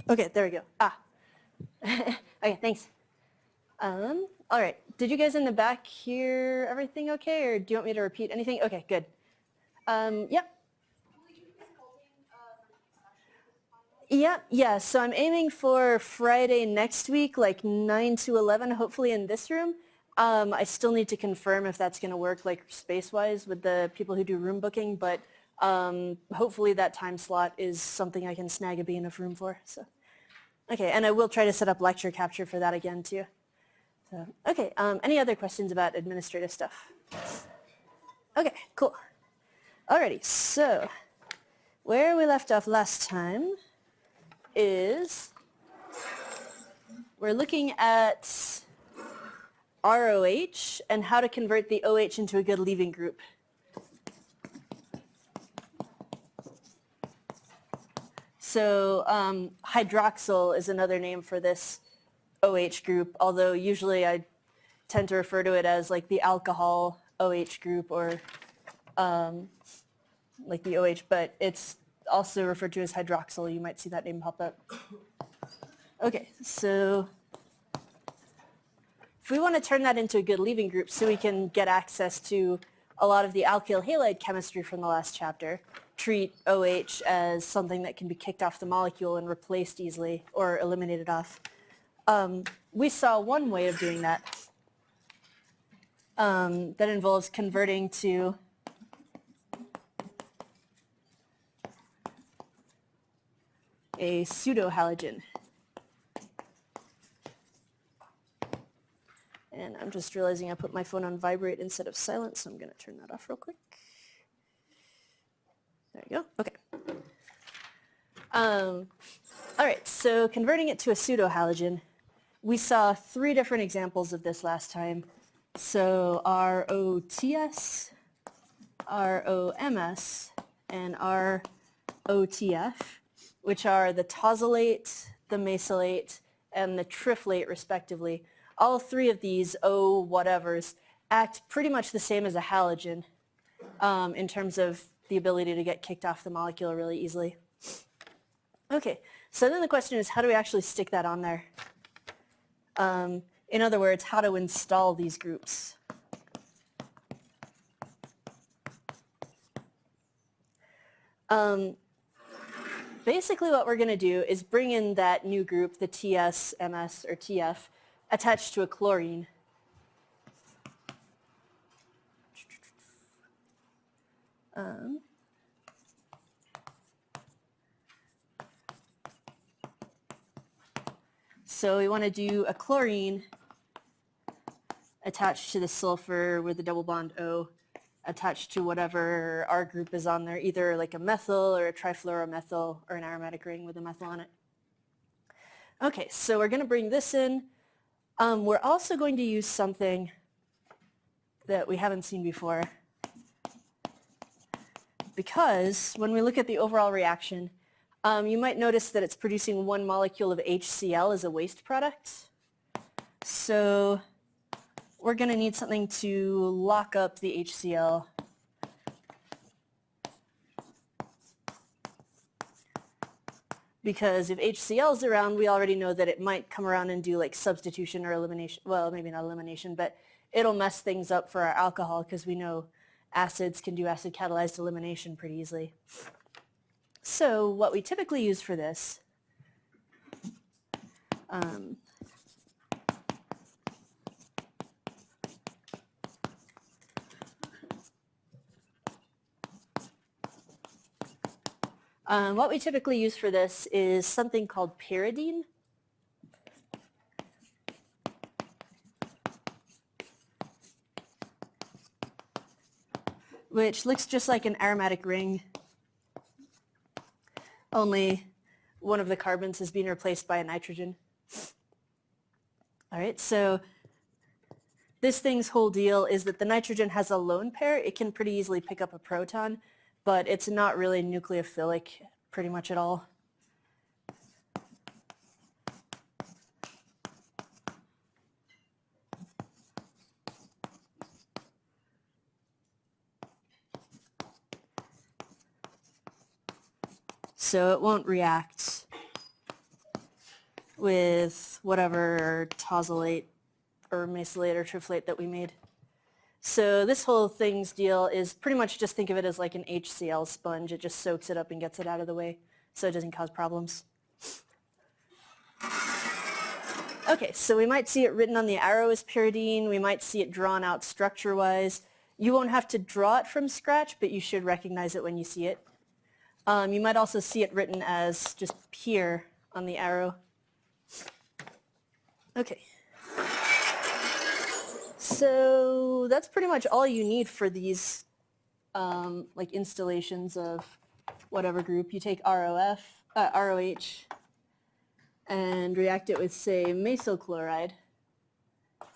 Okay, there we go. Ah. Okay, thanks. All right. Did you guys in the back hear everything okay, or do you want me to repeat anything? Okay, good. Yep. Yeah. So I'm aiming for Friday next week, like 9 to 11, hopefully in this room. I still need to confirm if that's going to work, like space-wise, with the people who do room booking, but hopefully that time slot is something I can snag a big enough room for. So, okay, and I will try to set up lecture capture for that again too. So, okay, any other questions about administrative stuff? Okay, cool. Alrighty, so where we left off last time is we're looking at ROH and how to convert the OH into a good leaving group. So hydroxyl is another name for this OH group, although usually I tend to refer to it as like the alcohol OH group or like the OH, but it's also referred to as hydroxyl. You might see that name pop up. Okay, so if we want to turn that into a good leaving group so we can get access to a lot of the alkyl halide chemistry from the last chapter, treat OH as something that can be kicked off the molecule and replaced easily or eliminated off. We saw one way of doing that that involves converting to a pseudo-halogen. And I'm just realizing I put my phone on vibrate instead of silent, so I'm going to turn that off real quick. There you go. Okay. All right, so converting it to a pseudo-halogen, we saw 3 different examples of this last time. So ROTS, ROMS, and ROTF, which are the tosylate, the mesylate, and the triflate, respectively. All 3 of these O-whatevers act pretty much the same as a halogen in terms of the ability to get kicked off the molecule really easily. Okay, so then the question is, how do we actually stick that on there? In other words, how to install these groups. Basically what we're going to do is bring in that new group, the TS, MS, or TF, attached to a chlorine. So we want to do a chlorine attached to the sulfur with a double bond O attached to whatever R group is on there, either like a methyl or a trifluoromethyl or an aromatic ring with a methyl on it. Okay, so we're going to bring this in. We're also going to use something that we haven't seen before, because when we look at the overall reaction, you might notice that it's producing 1 molecule of HCl as a waste product. So we're going to need something to lock up the HCl. Because if HCl is around, we already know that it might come around and do like substitution or elimination. Well, maybe not elimination, but it'll mess things up for our alcohol because we know acids can do acid catalyzed elimination pretty easily. So what we typically use for this is something called Pyridine. Which looks just like an aromatic ring, only one of the carbons is being replaced by a nitrogen. All right, so this thing's whole deal is that the nitrogen has a lone pair. It can pretty easily pick up a proton, but it's not really nucleophilic pretty much at all. So it won't react with whatever tosylate or mesylate or triflate that we made. So this whole thing's deal is pretty much just think of it as like an HCl sponge. It just soaks it up and gets it out of the way so it doesn't cause problems. Okay, so we might see it written on the arrow as pyridine. We might see it drawn out structure-wise. You won't have to draw it from scratch, but you should recognize it when you see it. You might also see it written as just pyr on the arrow. Okay. So that's pretty much all you need for these like installations of whatever group. You take ROH and react it with, say, mesyl chloride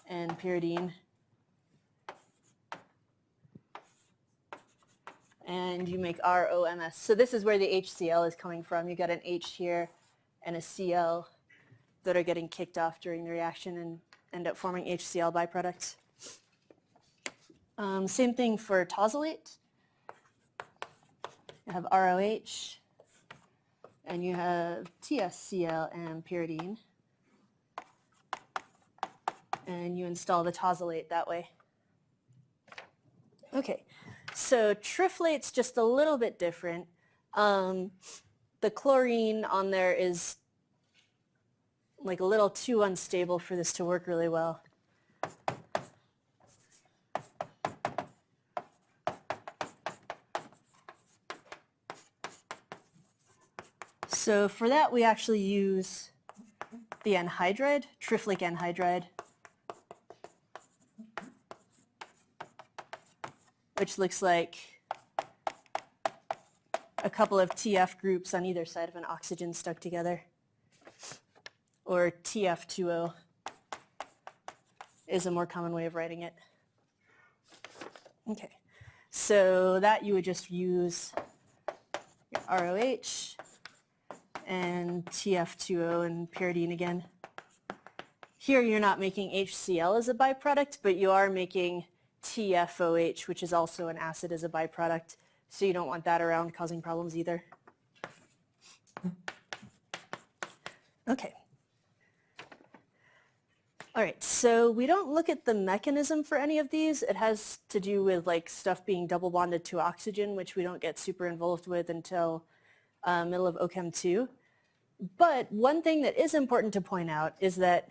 and pyridine. And you make ROMS. So this is where the HCl is coming from. You got an H here and a Cl that are getting kicked off during the reaction and end up forming HCl byproducts. Same thing for tosylate. You have ROH, and you have TSCl and pyridine. And you install the tosylate that way. Okay, so triflate's just a little bit different. The chlorine on there is like a little too unstable for this to work really well. So for that we actually use the anhydride, triflic anhydride, which looks like a couple of TF groups on either side of an oxygen stuck together. Or TF2O is a more common way of writing it. Okay, so that you would just use your ROH and TF2O and pyridine again. Here you're not making HCl as a byproduct, but you are making TFOH, which is also an acid, as a byproduct, so you don't want that around causing problems either. Okay. All right, so we don't look at the mechanism for any of these. It has to do with like stuff being double bonded to oxygen, which we don't get super involved with until middle of OChem 2. But one thing that is important to point out is that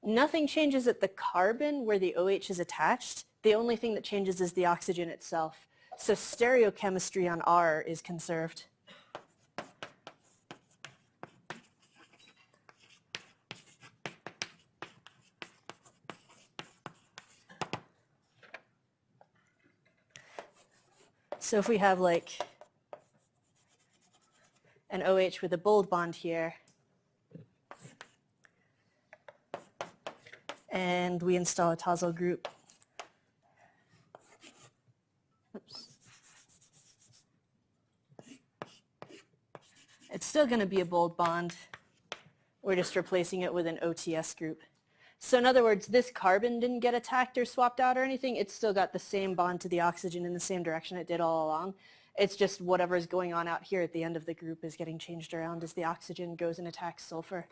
nothing changes at the carbon where the OH is attached. The only thing that changes is the oxygen itself. So stereochemistry on R is conserved. So if we have like an OH with a bold bond here, and we install a tosyl group, oops, it's still going to be a bold bond. We're just replacing it with an OTS group. So in other words, this carbon didn't get attacked or swapped out or anything. It's still got the same bond to the oxygen in the same direction it did all along. It's just whatever's going on out here at the end of the group is getting changed around as the oxygen goes and attacks sulfur.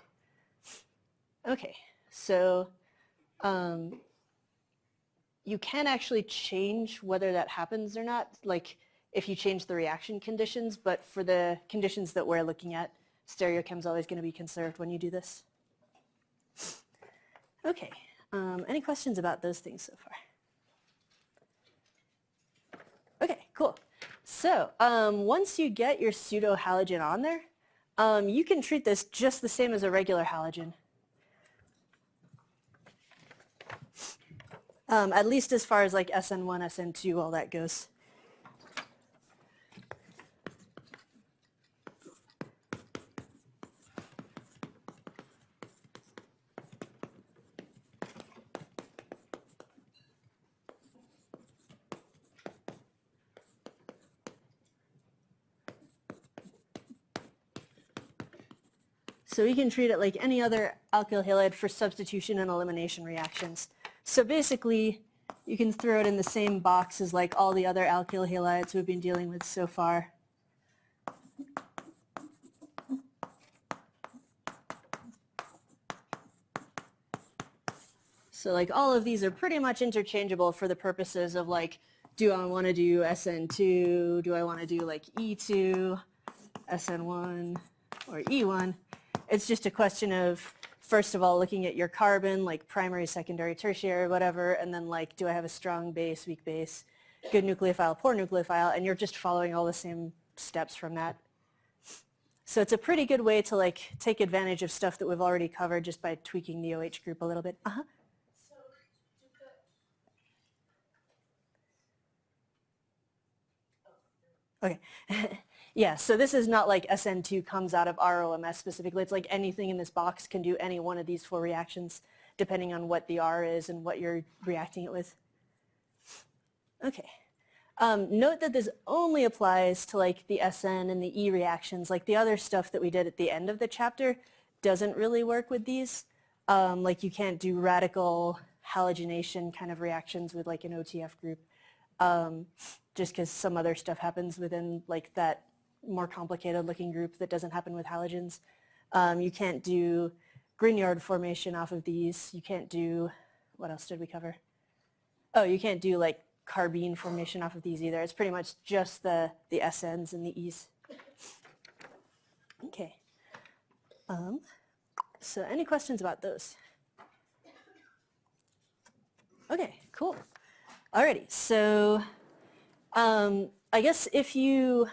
Okay, so you can actually change whether that happens or not, like if you change the reaction conditions, but for the conditions that we're looking at, stereochem's always going to be conserved when you do this. Okay, any questions about those things so far? Okay, cool. So once you get your pseudo halogen on there, you can treat this just the same as a regular halogen. At least as far as like SN1, SN2, all that goes. So we can treat it like any other alkyl halide for substitution and elimination reactions. So basically, you can throw it in the same box as like all the other alkyl halides we've been dealing with so far. So like all of these are pretty much interchangeable for the purposes of like, do I want to do SN2? Do I want to do like E2, SN1, or E1? It's just a question of, first of all, looking at your carbon, like primary, secondary, tertiary, whatever, and then like, do I have a strong base, weak base, good nucleophile, poor nucleophile, and you're just following all the same steps from that. So it's a pretty good way to like take advantage of stuff that we've already covered just by tweaking the OH group a little bit. Okay. Yeah, so this is not like SN2 comes out of ROMS specifically. It's like anything in this box can do any one of these four reactions depending on what the R is and what you're reacting it with. Okay. Note that this only applies to like the SN and the E reactions. Like the other stuff that we did at the end of the chapter doesn't really work with these. Like you can't do radical halogenation kind of reactions with like an OTF group. Just because some other stuff happens within like that more complicated looking group that doesn't happen with halogens. You can't do Grignard formation off of these. You can't do, what else did we cover? Oh, you can't do like carbene formation off of these either. It's pretty much just the SNs and the Es. Okay. So any questions about those? Okay, cool. Alrighty, so I guess if you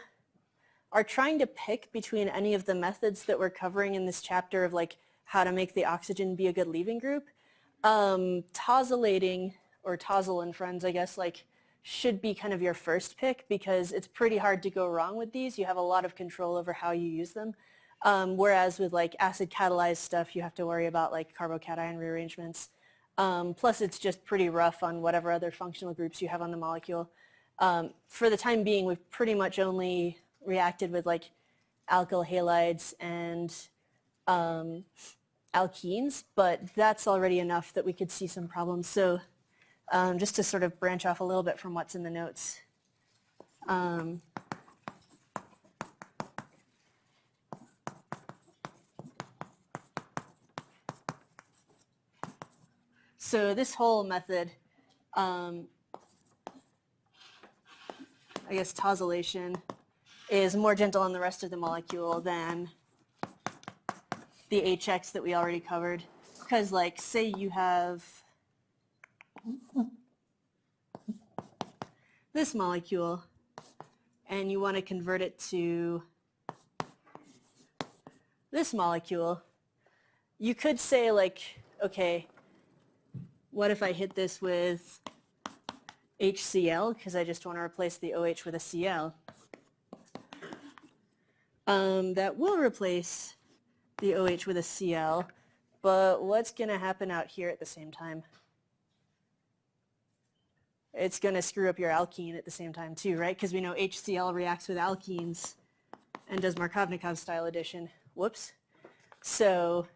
are trying to pick between any of the methods that we're covering in this chapter of like how to make the oxygen be a good leaving group, tosylating, or Tosyl and friends, I guess, like should be kind of your first pick because it's pretty hard to go wrong with these. You have a lot of control over how you use them. Whereas with like acid catalyzed stuff, you have to worry about like carbocation rearrangements. Plus it's just pretty rough on whatever other functional groups you have on the molecule. For the time being, we've pretty much only reacted with like alkyl halides and alkenes, but that's already enough that we could see some problems. So just to sort of branch off a little bit from what's in the notes. So this whole method, I guess tosylation, is more gentle on the rest of the molecule than the HX that we already covered. Because like, say you have this molecule and you want to convert it to this molecule, you could say like, okay, what if I hit this with HCl, because I just want to replace the OH with a Cl. That will replace the OH with a Cl, but what's going to happen out here at the same time? It's going to screw up your alkene at the same time too, right? Because we know HCl reacts with alkenes and does Markovnikov style addition. Whoops. So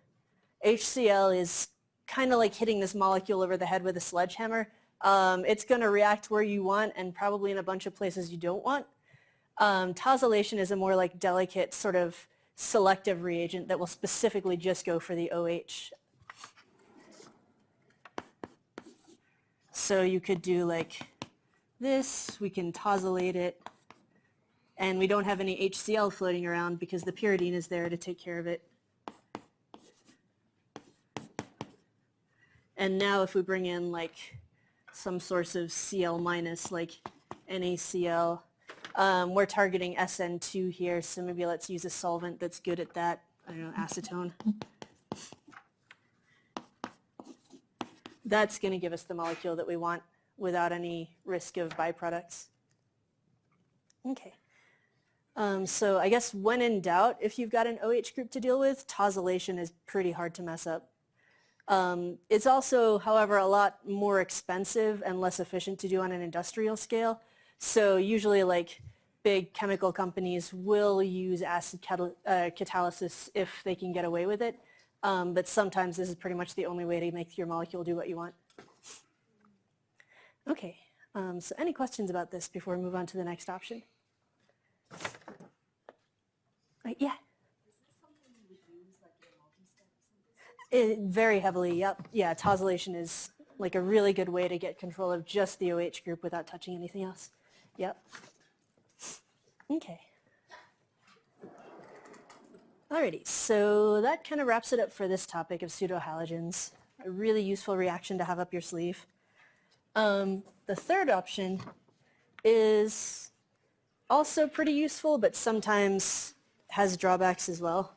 HCl is kind of like hitting this molecule over the head with a sledgehammer. It's going to react where you want and probably in a bunch of places you don't want. Tosylation is a more like delicate sort of selective reagent that will specifically just go for the OH. So you could do like this, we can tosylate it, and we don't have any HCl floating around because the pyridine is there to take care of it. And now if we bring in like some source of Cl minus, like NaCl, we're targeting SN2 here, so maybe let's use a solvent that's good at that. I don't know, acetone. That's going to give us the molecule that we want without any risk of byproducts. Okay. So I guess when in doubt, if you've got an OH group to deal with, tosylation is pretty hard to mess up. It's also, however, a lot more expensive and less efficient to do on an industrial scale. So usually like big chemical companies will use acid catalysis if they can get away with it. But sometimes this is pretty much the only way to make your molecule do what you want. Okay, so any questions about this before we move on to the next option? Yeah. Very heavily, yep. Yeah, tosylation is like a really good way to get control of just the OH group without touching anything else. Yep. Okay. Alrighty, so that kind of wraps it up for this topic of pseudohalogens. A really useful reaction to have up your sleeve. The third option is also pretty useful, but sometimes has drawbacks as well.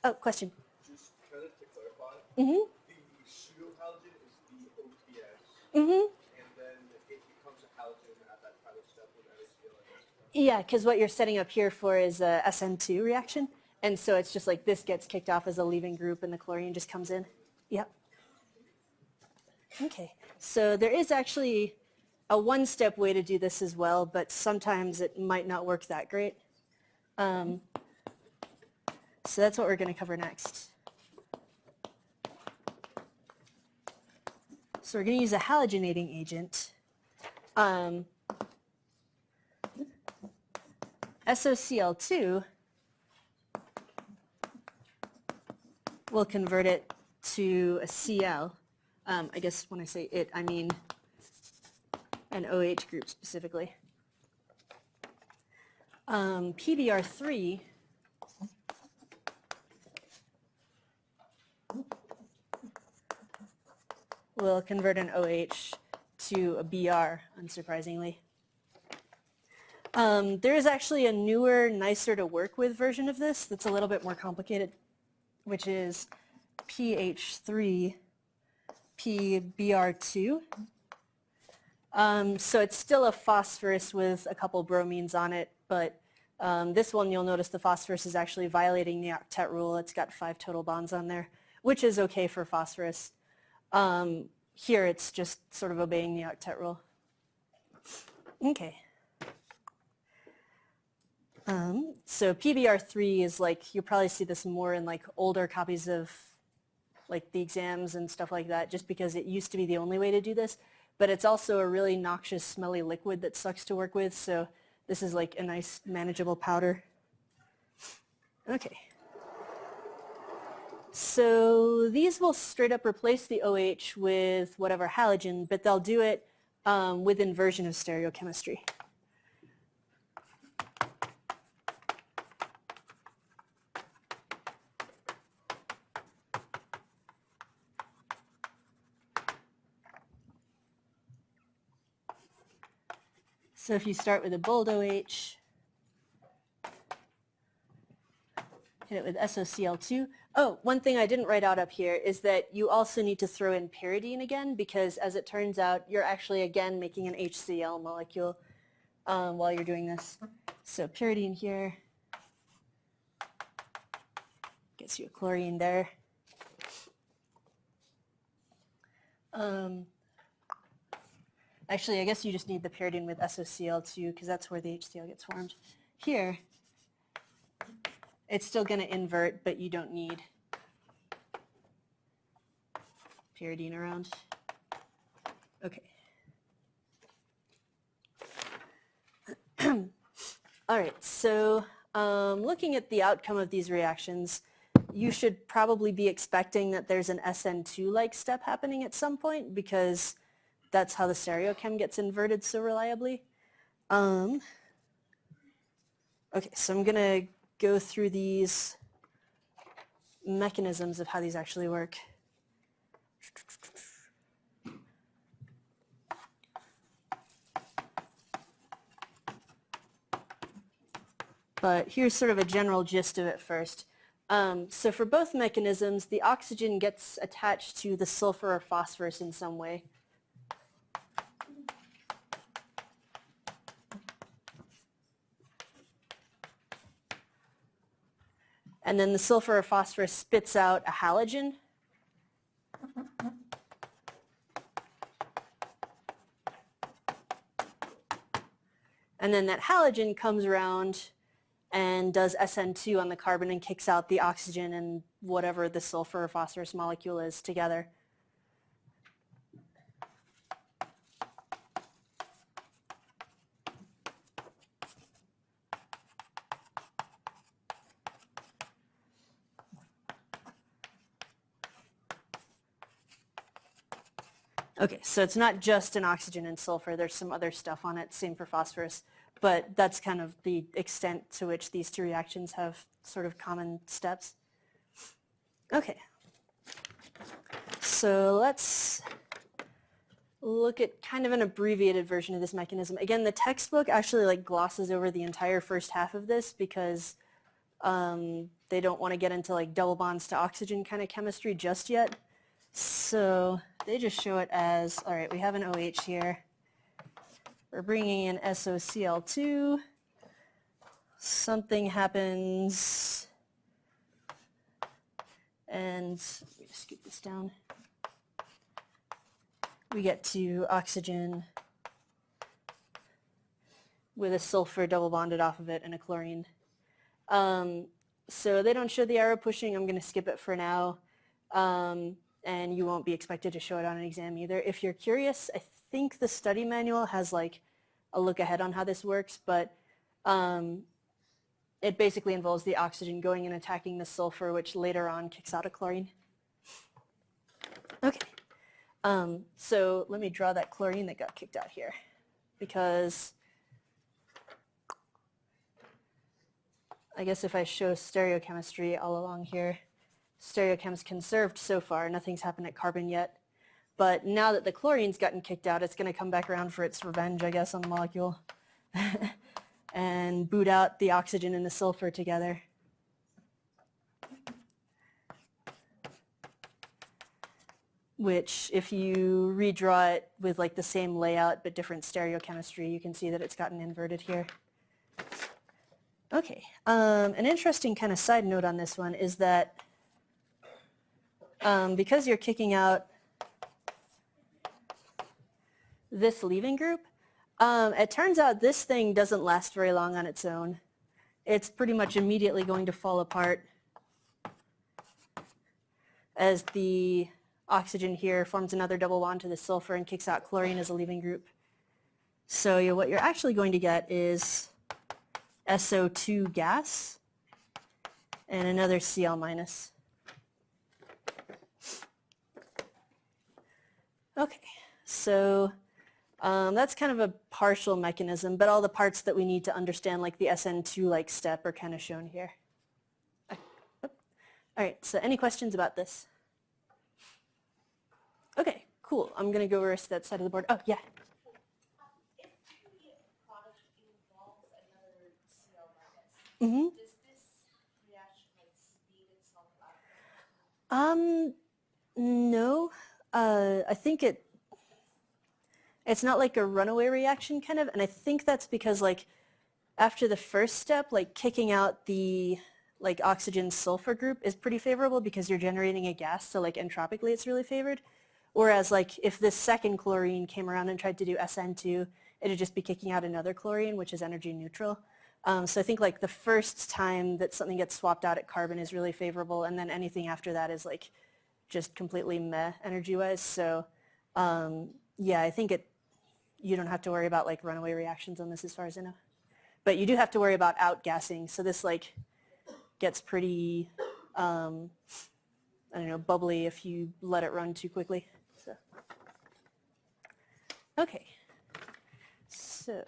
Oh, question. Just kind of to clarify, Mm-hmm. the pseudohalogen is the OTS, Mm-hmm. and then it becomes a halogen at that final step with NaCl. Yeah, because what you're setting up here for is a SN2 reaction, and so it's just like this gets kicked off as a leaving group and the chlorine just comes in. Yep. Okay, so there is actually a one-step way to do this as well, but sometimes it might not work that great. So that's what we're going to cover next. So we're going to use a halogenating agent. SOCl2 will convert it to a Cl. I guess when I say it, I mean an OH group specifically. Pbr2 will convert an OH to a Br, unsurprisingly. There is actually a newer, nicer to work with version of this that's a little bit more complicated, which is Ph3 Pbr2. So it's still a phosphorus with a couple bromines on it, but this one you'll notice the phosphorus is actually violating the octet rule. It's got 5 total bonds on there, which is okay for phosphorus. Here it's just sort of obeying the octet rule. Okay. So PBR3 is like, you'll probably see this more in like older copies of like the exams and stuff like that, just because it used to be the only way to do this. But it's also a really noxious, smelly liquid that sucks to work with, so this is like a nice, manageable powder. Okay. So these will straight up replace the OH with whatever halogen, but they'll do it with inversion of stereochemistry. So if you start with a bold OH, hit it with SOCl2. Oh, one thing I didn't write out up here is that you also need to throw in pyridine again, because as it turns out, you're actually again making an HCl molecule while you're doing this. So pyridine here gets you a chlorine there. Actually, I guess you just need the pyridine with SOCl2 because that's where the HCl gets formed. Here, it's still going to invert, but you don't need pyridine around. Okay. All right, so looking at the outcome of these reactions, you should probably be expecting that there's an SN2-like step happening at some point, because that's how the stereochem gets inverted so reliably. Okay, so I'm going to go through these mechanisms of how these actually work. But here's sort of a general gist of it first. So for both mechanisms, the oxygen gets attached to the sulfur or phosphorus in some way. And then the sulfur or phosphorus spits out a halogen. And then that halogen comes around and does SN2 on the carbon and kicks out the oxygen and whatever the sulfur or phosphorus molecule is together. Okay, so it's not just an oxygen and sulfur. There's some other stuff on it, same for phosphorus. But that's kind of the extent to which these two reactions have sort of common steps. Okay, so let's look at kind of an abbreviated version of this mechanism. Again, the textbook actually like glosses over the entire first half of this because they don't want to get into like double bonds to oxygen kind of chemistry just yet. So they just show it as, all right, we have an OH here. We're bringing in SOCl2. Something happens, and let me just scoop this down. We get to oxygen with a sulfur double bonded off of it and a chlorine. So they don't show the arrow pushing. I'm going to skip it for now. And you won't be expected to show it on an exam either. If you're curious, I think the study manual has like a look ahead on how this works, but it basically involves the oxygen going and attacking the sulfur, which later on kicks out a chlorine. Okay, so let me draw that chlorine that got kicked out here, because I guess if I show stereochemistry all along here, stereochem's conserved so far. Nothing's happened at carbon yet. But now that the chlorine's gotten kicked out, it's going to come back around for its revenge, I guess, on the molecule. And boot out the oxygen and the sulfur together. Which, if you redraw it with like the same layout but different stereochemistry, you can see that it's gotten inverted here. Okay, an interesting kind of side note on this one is that because you're kicking out this leaving group, it turns out this thing doesn't last very long on its own. It's pretty much immediately going to fall apart as the oxygen here forms another double bond to the sulfur and kicks out chlorine as a leaving group. So what you're actually going to get is SO2 gas and another Cl minus. Okay, so that's kind of a partial mechanism, but all the parts that we need to understand, like the SN2-like step, are kind of shown here. All right, so any questions about this? Okay, cool. I'm going to go over to that side of the board. Oh, yeah. Mm-hmm. Does this reaction like speed itself up? No. I think it's not like a runaway reaction kind of, and I think that's because like after the first step, like kicking out the like oxygen sulfur group is pretty favorable because you're generating a gas, so like entropically it's really favored. Whereas like if this second chlorine came around and tried to do SN2, it'd just be kicking out another chlorine, which is energy neutral. So I think like the first time that something gets swapped out at carbon is really favorable, and then anything after that is like just completely meh energy-wise. So yeah, I think you don't have to worry about like runaway reactions on this as far as I know. But you do have to worry about outgassing. So this like gets pretty, I don't know, bubbly if you let it run too quickly. So. Okay, so.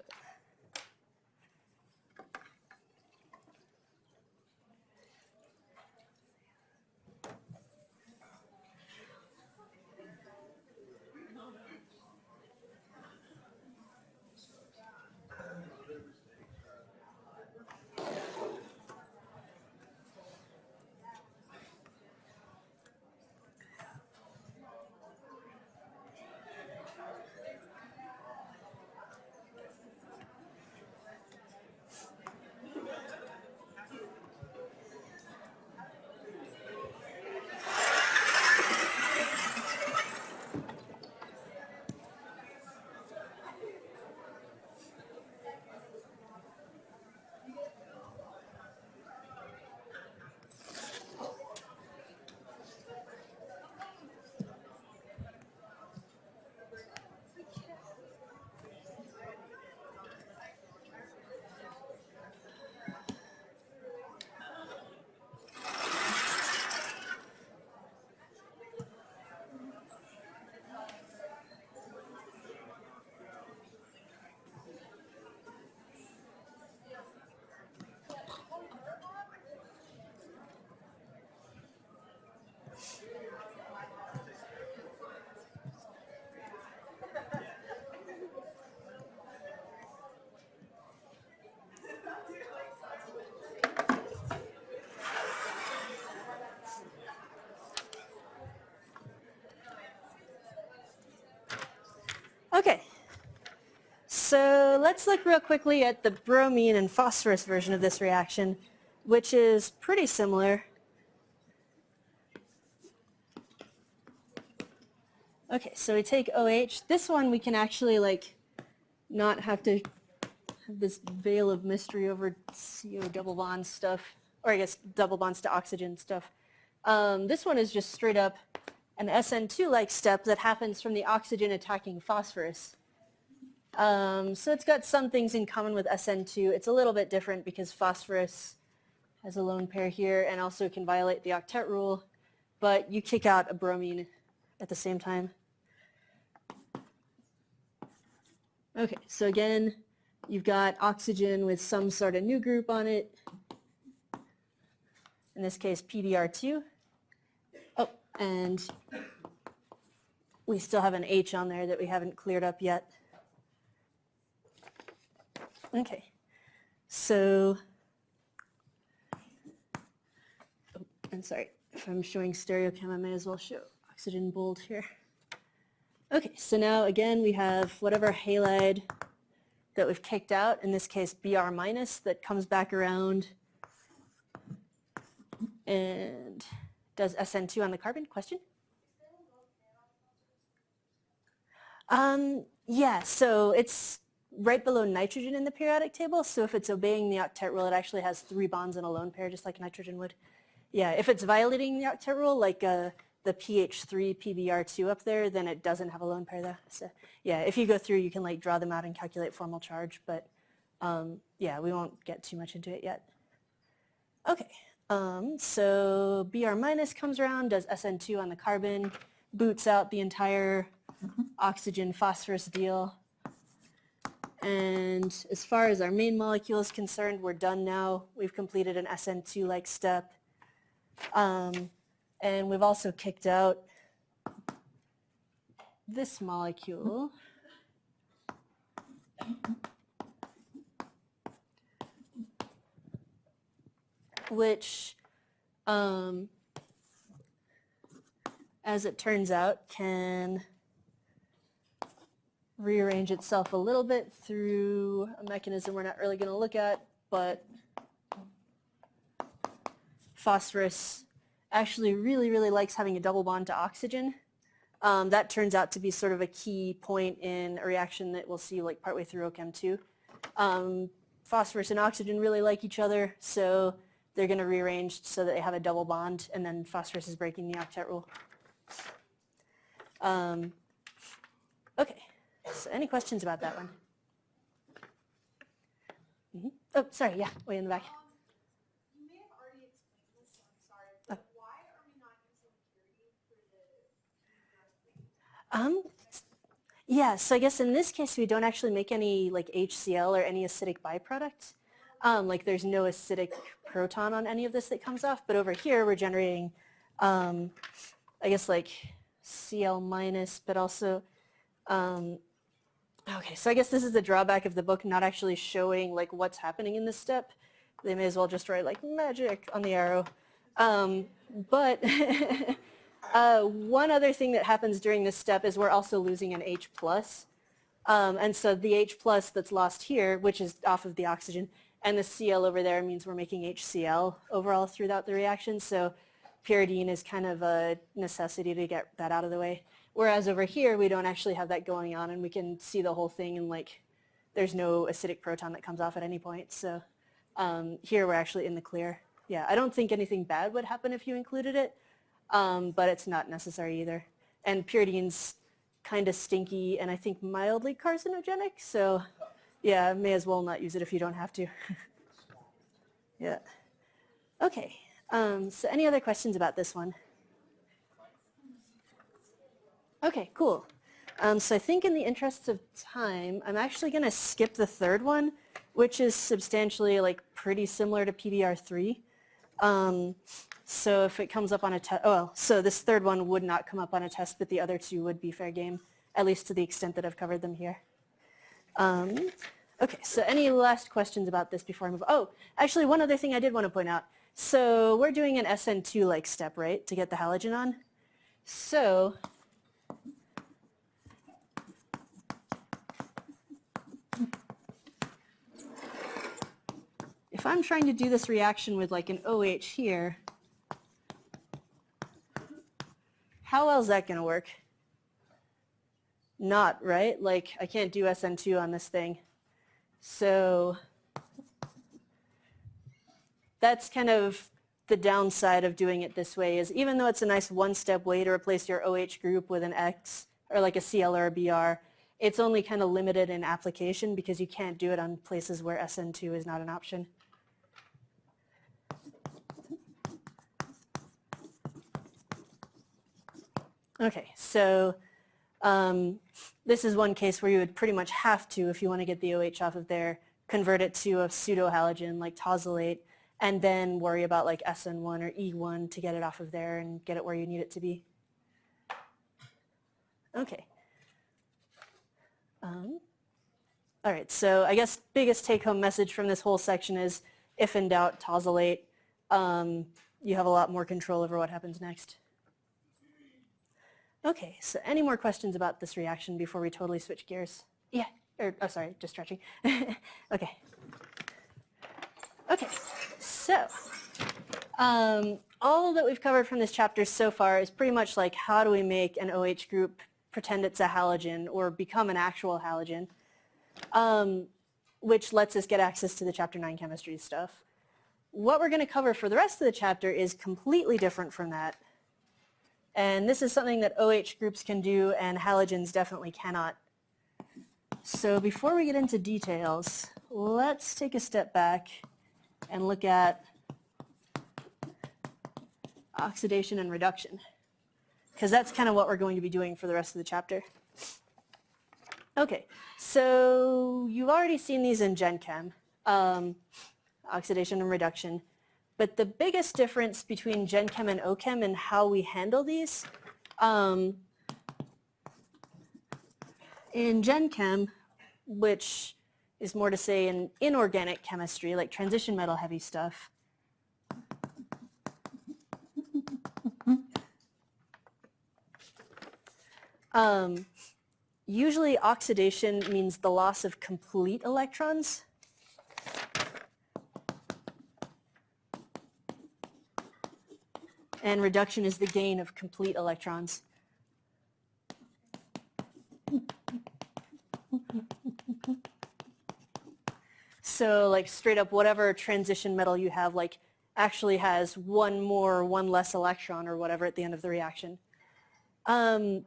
let's look real quickly at the bromine and phosphorus version of this reaction, which is pretty similar. Okay, so we take OH. This one we can actually like not have to have this veil of mystery over CO double bond stuff, or I guess double bonds to oxygen stuff. This one is just straight up an SN2-like step that happens from the oxygen attacking phosphorus. So it's got some things in common with SN2. It's a little bit different because phosphorus has a lone pair here and also can violate the octet rule, but you kick out a bromine at the same time. Okay, so again, you've got oxygen with some sort of new group on it. In this case, Pbr2. Oh, and we still have an H on there that we haven't cleared up yet. Okay, so, oh, I'm sorry, if I'm showing stereochem, I may as well show oxygen bold here. Okay, so now again we have whatever halide that we've kicked out, in this case Br minus, that comes back around and does SN2 on the carbon. Question? Yeah, so it's right below nitrogen in the periodic table, so if it's obeying the octet rule, it actually has 3 bonds in a lone pair, just like nitrogen would. Yeah, if it's violating the octet rule, like the Ph3 Pbr2 up there, then it doesn't have a lone pair though. So yeah, if you go through, you can like draw them out and calculate formal charge, but yeah, we won't get too much into it yet. Okay, so Br minus comes around, does SN2 on the carbon, boots out the entire oxygen phosphorus deal. And as far as our main molecule is concerned, we're done now. We've completed an SN2-like step. And we've also kicked out this molecule. Which, as it turns out, can rearrange itself a little bit through a mechanism we're not really going to look at, but phosphorus actually really likes having a double bond to oxygen. That turns out to be sort of a key point in a reaction that we'll see like partway through OChem 2. Phosphorus and oxygen really like each other, so they're going to rearrange so that they have a double bond, and then phosphorus is breaking the octet rule. Okay, so any questions about that one? Mm-hmm. Oh, sorry, yeah, way in the back. You may have already explained this, so I'm sorry, but why are we not using pyridine for the Yeah, so I guess in this case we don't actually make any like HCl or any acidic byproducts. Like there's no acidic proton on any of this that comes off, but over here we're generating, I guess like Cl minus, but also, okay, so I guess this is the drawback of the book not actually showing like what's happening in this step. They may as well just write like magic on the arrow. But one other thing that happens during this step is we're also losing an H+. And so the H+ that's lost here, which is off of the oxygen, and the Cl over there means we're making HCl overall throughout the reaction. So pyridine is kind of a necessity to get that out of the way. Whereas over here, we don't actually have that going on, and we can see the whole thing, and like there's no acidic proton that comes off at any point. So here we're actually in the clear. Yeah, I don't think anything bad would happen if you included it, but it's not necessary either. And pyridine's kind of stinky and I think mildly carcinogenic, so yeah, may as well not use it if you don't have to. Yeah. Okay, so any other questions about this one? Okay, cool. So I think in the interests of time, I'm actually going to skip the third one, which is substantially like pretty similar to Pbr3. So if it comes up on a test, oh well, so this third one would not come up on a test, but the other two would be fair game, at least to the extent that I've covered them here. Okay, so any last questions about this before I move? Oh, actually one other thing I did want to point out. So we're doing an SN2-like step, right, to get the halogen on? So if I'm trying to do this reaction with like an OH here, how well is that going to work? Not, right? Like I can't do SN2 on this thing. So that's kind of the downside of doing it this way, is even though it's a nice one-step way to replace your OH group with an X or like a Cl or a Br, it's only kind of limited in application because you can't do it on places where SN2 is not an option. Okay, so this is one case where you would pretty much have to, if you want to get the OH off of there, convert it to a pseudohalogen like tosylate, and then worry about like SN1 or E1 to get it off of there and get it where you need it to be. Okay. All right, so I guess biggest take-home message from this whole section is, if in doubt, tosylate. You have a lot more control over what happens next. Okay, so any more questions about this reaction before we totally switch gears? Yeah, oh sorry, just stretching. Okay. Okay, so all that we've covered from this chapter so far is pretty much like how do we make an OH group pretend it's a halogen or become an actual halogen, which lets us get access to the chapter 9 chemistry stuff. What we're going to cover for the rest of the chapter is completely different from that. And this is something that OH groups can do and halogens definitely cannot. So before we get into details, let's take a step back and look at oxidation and reduction, because that's kind of what we're going to be doing for the rest of the chapter. Okay, so you've already seen these in Gen Chem, oxidation and reduction. But the biggest difference between Gen Chem and OChem and how we handle these, in Gen Chem, which is more to say in inorganic chemistry, like transition metal heavy stuff, usually oxidation means the loss of complete electrons. And reduction is the gain of complete electrons. So like straight up whatever transition metal you have like actually has one more or one less electron or whatever at the end of the reaction. In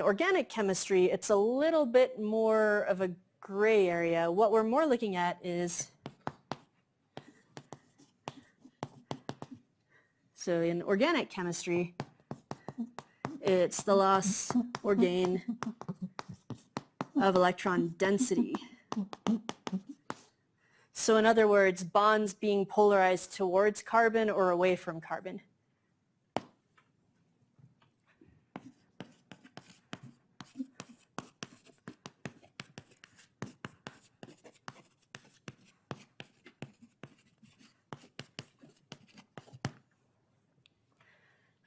organic chemistry, it's a little bit more of a gray area. What we're more looking at is, so in organic chemistry, it's the loss or gain of electron density. So in other words, bonds being polarized towards carbon or away from carbon.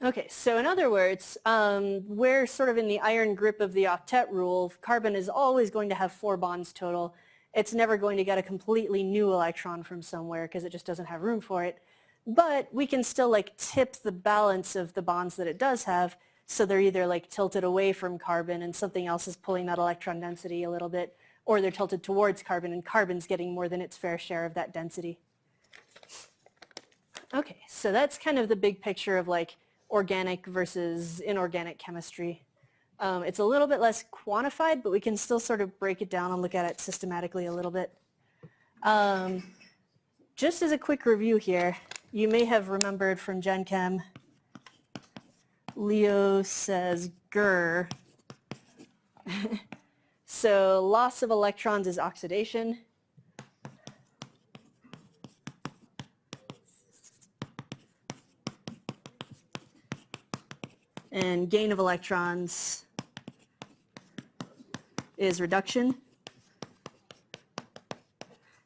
Okay, so in other words, we're sort of in the iron grip of the octet rule. Carbon is always going to have 4 bonds total. It's never going to get a completely new electron from somewhere because it just doesn't have room for it. But we can still like tip the balance of the bonds that it does have, so they're either like tilted away from carbon and something else is pulling that electron density a little bit, or they're tilted towards carbon and carbon's getting more than its fair share of that density. Okay, so that's kind of the big picture of like organic versus inorganic chemistry. It's a little bit less quantified, but we can still sort of break it down and look at it systematically a little bit. Just as a quick review here, you may have remembered from Gen Chem, Leo says grr. So loss of electrons is oxidation. And gain of electrons is reduction.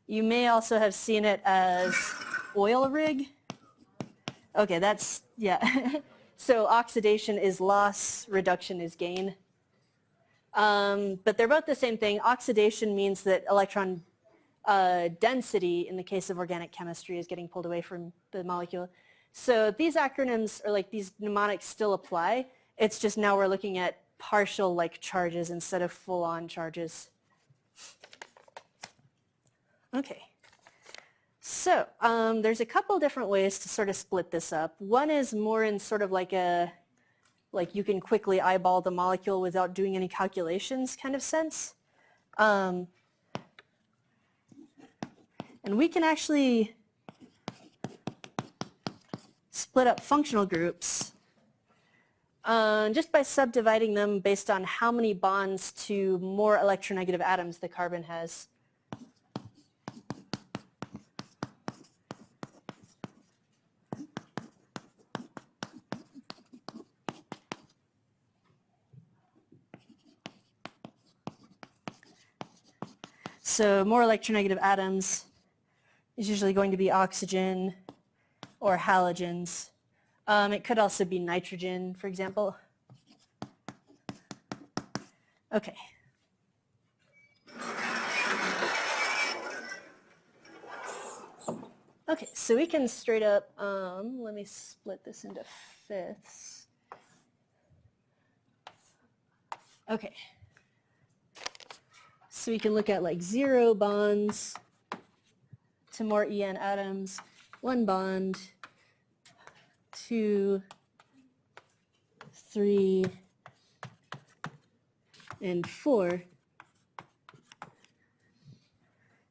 You may also have seen it as oil rig. Okay, that's, yeah. So oxidation is loss, reduction is gain. But they're both the same thing. Oxidation means that electron density in the case of organic chemistry is getting pulled away from the molecule. So these acronyms, or like these mnemonics, still apply. It's just now we're looking at partial like charges instead of full-on charges. Okay. So there's a couple different ways to sort of split this up. One is more in sort of like a, like you can quickly eyeball the molecule without doing any calculations kind of sense. And we can actually split up functional groups just by subdividing them based on how many bonds to more electronegative atoms the carbon has. So more electronegative atoms is usually going to be oxygen or halogens. It could also be nitrogen, for example. Okay. Okay, so we can straight up, let me split this into fifths. Okay. So we can look at like 0 bonds to more En atoms, 1 bond, 2, 3, and 4.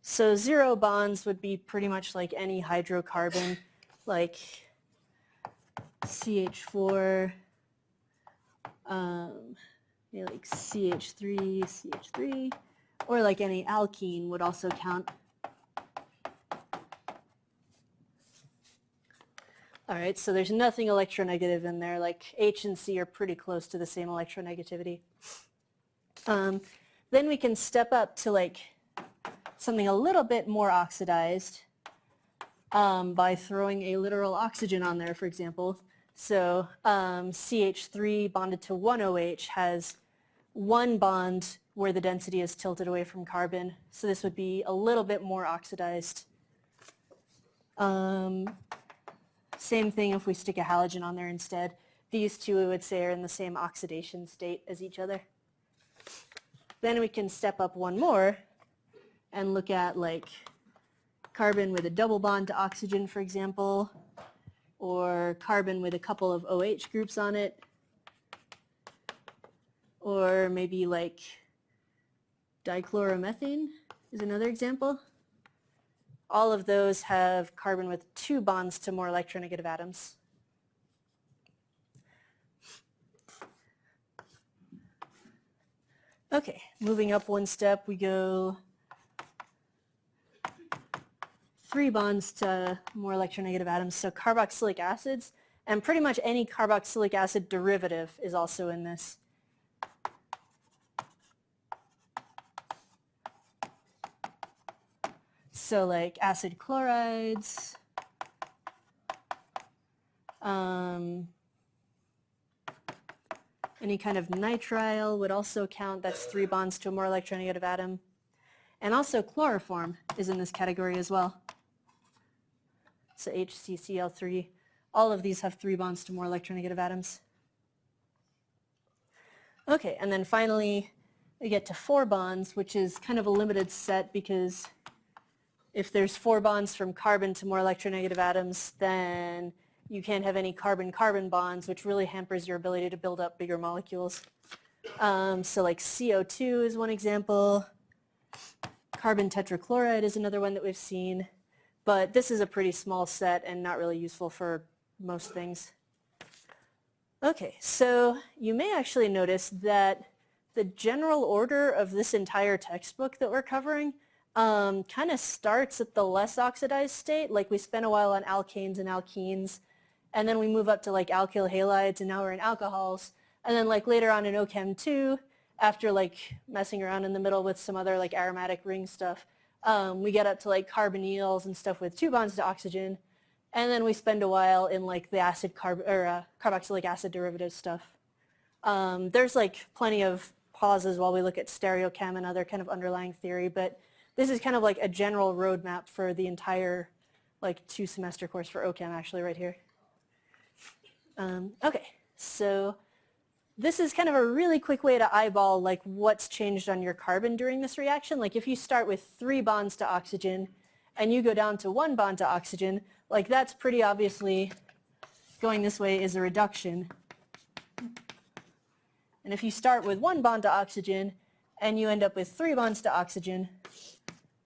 So 0 bonds would be pretty much like any hydrocarbon, like CH4, like CH3, CH3, or like any alkene would also count. All right, so there's nothing electronegative in there. Like H and C are pretty close to the same electronegativity. Then we can step up to like something a little bit more oxidized by throwing a literal oxygen on there, for example. So CH3 bonded to 1OH has 1 bond where the density is tilted away from carbon. So this would be a little bit more oxidized. Same thing if we stick a halogen on there instead. These two, we would say, are in the same oxidation state as each other. Then we can step up one more and look at like carbon with a double bond to oxygen, for example, or carbon with a couple of OH groups on it, or maybe like dichloromethane is another example. All of those have carbon with 2 bonds to more electronegative atoms. Okay, moving up one step, we go 3 bonds to more electronegative atoms, so carboxylic acids, and pretty much any carboxylic acid derivative is also in this. So like acid chlorides, any kind of nitrile would also count. That's 3 bonds to a more electronegative atom. And also chloroform is in this category as well. So HCCl3. All of these have 3 bonds to more electronegative atoms. Okay, and then finally we get to 4 bonds, which is kind of a limited set because if there's 4 bonds from carbon to more electronegative atoms, then you can't have any carbon-carbon bonds, which really hampers your ability to build up bigger molecules. So like CO2 is one example. Carbon tetrachloride is another one that we've seen. But this is a pretty small set and not really useful for most things. Okay, so you may actually notice that the general order of this entire textbook that we're covering kind of starts at the less oxidized state. Like we spent a while on alkanes and alkenes, and then we move up to like alkyl halides, and now we're in alcohols. And then like later on in OChem 2, after like messing around in the middle with some other like aromatic ring stuff, we get up to like carbonyls and stuff with 2 bonds to oxygen. And then we spend a while in like the carboxylic acid derivative stuff. There's like plenty of pauses while we look at stereochem and other kind of underlying theory, but this is kind of like a general roadmap for the entire like 2-semester course for OChem actually right here. Okay, so this is kind of a really quick way to eyeball like what's changed on your carbon during this reaction. Like if you start with 3 bonds to oxygen and you go down to 1 bond to oxygen, like that's pretty obviously going this way is a reduction. And if you start with 1 bond to oxygen and you end up with 3 bonds to oxygen,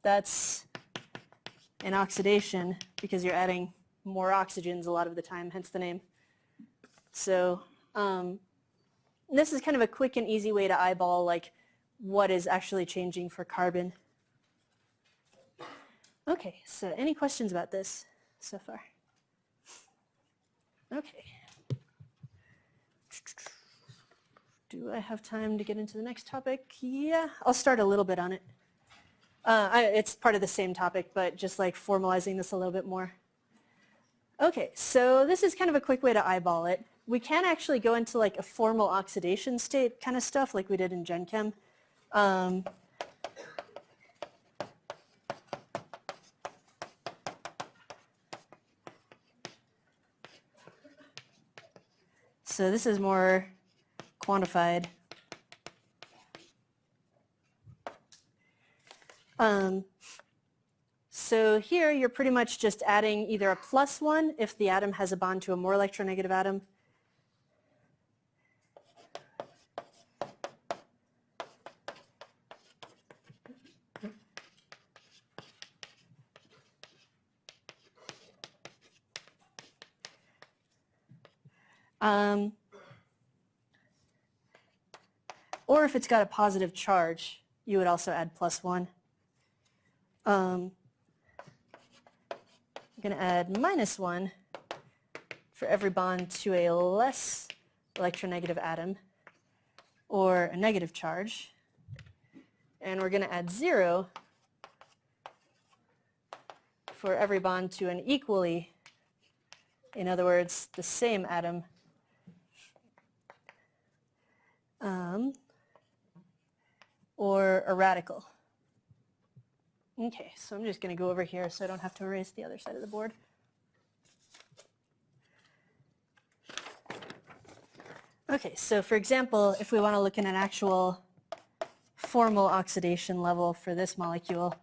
that's an oxidation because you're adding more oxygens a lot of the time, hence the name. So this is kind of a quick and easy way to eyeball like what is actually changing for carbon. Okay, so any questions about this so far? Okay. Do I have time to get into the next topic? Yeah, I'll start a little bit on it. It's part of the same topic, but just like formalizing this a little bit more. Okay, so this is kind of a quick way to eyeball it. We can actually go into like a formal oxidation state kind of stuff like we did in Gen Chem. So this is more quantified. So here you're pretty much just adding either a +1 if the atom has a bond to a more electronegative atom, or if it's got a positive charge, you would also add +1. I'm going to add -1 for every bond to a less electronegative atom or a negative charge. And we're going to add 0 for every bond to an equally, in other words, the same atom. Or a radical. Okay, so I'm just going to go over here so I don't have to erase the other side of the board. Okay, so for example, if we want to look at an actual formal oxidation level for this molecule,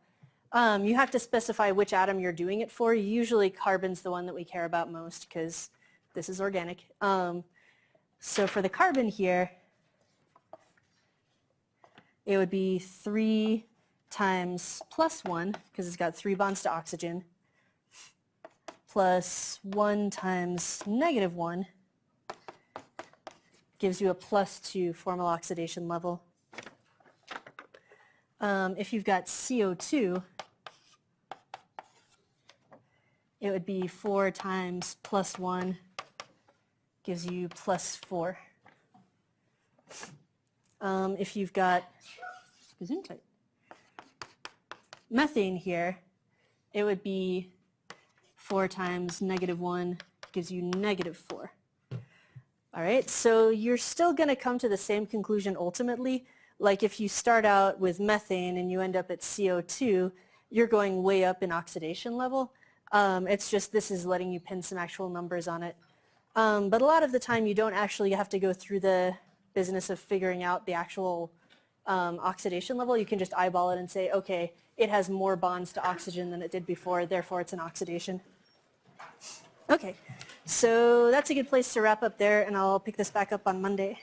you have to specify which atom you're doing it for. Usually carbon's the one that we care about most because this is organic. So for the carbon here, it would be 3 times +1, because it's got 3 bonds to oxygen, plus 1 times -1 gives you a +2 formal oxidation level. If you've got CO2, it would be 4 times +1 gives you +4. If you've got methane here, it would be 4 times -1 gives you -4. All right, so you're still going to come to the same conclusion ultimately. Like if you start out with methane and you end up at CO2, you're going way up in oxidation level. It's just this is letting you pin some actual numbers on it. But a lot of the time you don't actually have to go through the business of figuring out the actual oxidation level. You can just eyeball it and say, okay, it has more bonds to oxygen than it did before, therefore it's an oxidation. Okay, so that's a good place to wrap up there, and I'll pick this back up on Monday.